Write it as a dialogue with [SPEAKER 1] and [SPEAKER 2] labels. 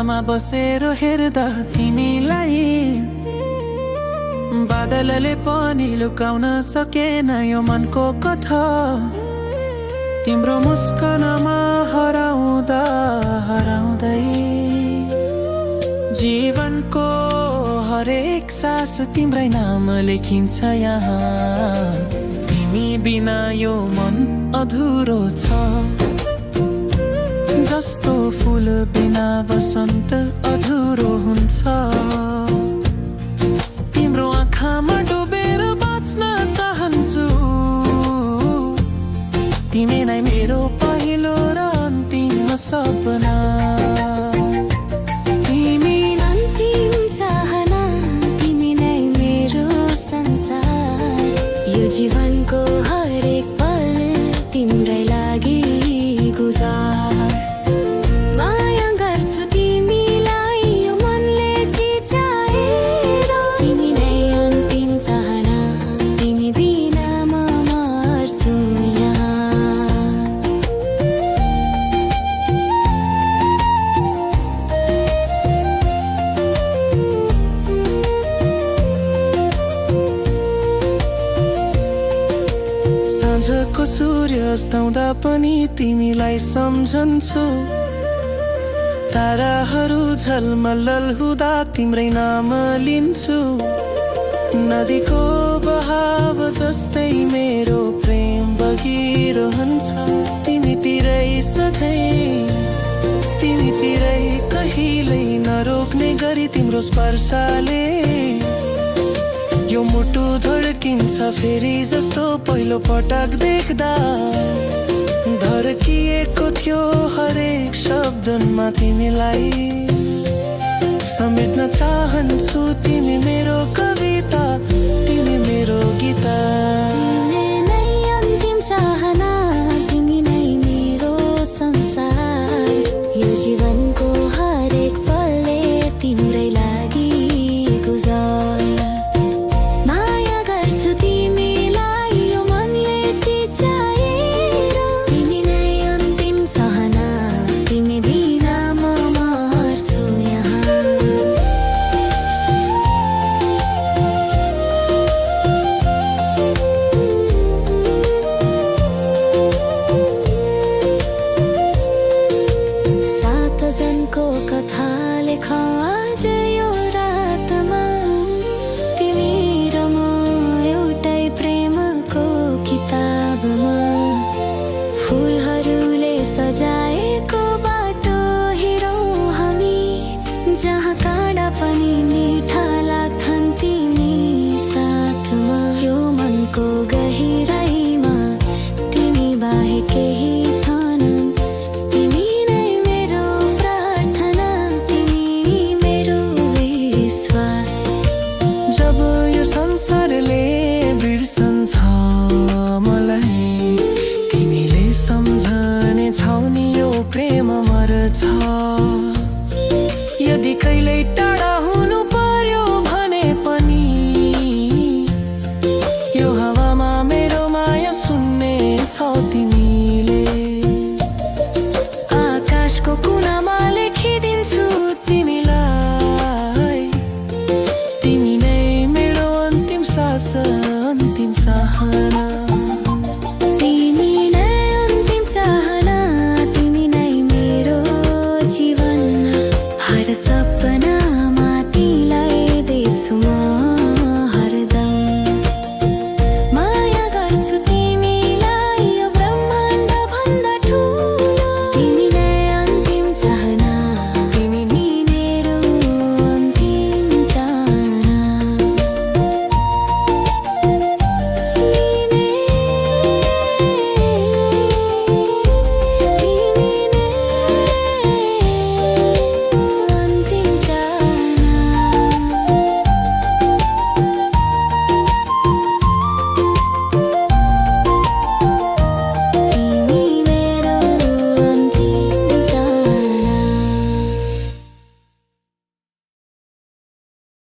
[SPEAKER 1] कुनामा बसेर हेर्दा तिमीलाई बादलले पनि लुकाउन सकेन यो मनको कथा। तिम्रो मुस्कानमा हराउँदा हराउँदै जीवनको हरेक सास तिम्रै नाम लेखिन्छ यहाँ। तिमी बिना यो मन अधुरो छ, जस्तो फुल बिना वसन्त अधुरो हुन्छ। तिम्रो आँखामा डुबेर बाँच्न चाहन्छु, तिमी नै मेरो पहिलो र अन्तिम सपना।
[SPEAKER 2] तिमी अन्तिम चाहना, तिमी नै मेरो संसार। यो जीवनको हरेक पल तिम्रै लागि गुजार। माया गर्छु तिमीलाई यो मनले चिचाएर। तिमी नै अन्तिम चाहना, तिमी बिना म मर्छु यहाँ।
[SPEAKER 1] साँझको सूर्य अस्ताउँदा पनि तिमीलाई सम्झन्छु। ताराहरू झलमल हुँदा तिम्रै नाम लिन्छु। नदीको बहाव जस्तै मेरो प्रेम बगिरहन्छ। तिमीतिरै सधैँ, तिमीतिरै कहिल्यै नरोक्ने गरी तिम्रो स्पर्शले यो मुटु धड्किन्छ फेरि जस्तो पहिलो पटक देख्दा। धड्किएको थियो हरेक शब्दमा तिमीलाई समेट्न चाहन्छु। तिमी मेरो कविता, तिमी मेरो गीता।
[SPEAKER 2] तिमी नै अन्तिम चाहना, तिमी नै मेरो संसार। यो जीवनको हरेक पलले तिम्रै लागि गुजार। माया गर्छु तिमीलाई यो मनले चिचाएर। तिमी नै अन्तिम चाहना, तिमी बिना म मर्छु यहाँ। सातजनको कथा लेख आज यो रातमा। तिमी र म एउटै प्रेमको किताबमा। फुलहरूले सजाएको बाटो हिँडौँ हामी, जहाँ काँडा पनि मिठा लाग्छन् तिमी साथमा। यो मनको गहिराइमा तिमी बाहेक केही छैनन्। तिमी नै मेरो प्रार्थना, तिमी मेरो विश्वास।
[SPEAKER 1] जब यो संसारले बिर्सन्छ मलाई, तिमीले सम्झने छौ नि यो प्रेम मर्छ। यदि कहिल्यै टाढा हुनु पर्यो भने पनि यो हावामा मेरो माया सुन्ने छौ तिमीले। आकाशको कुनामा लेखिदिन्छु तिमीलाई। तिमी नै मेरो अन्तिम सास, अन्तिम चाहना।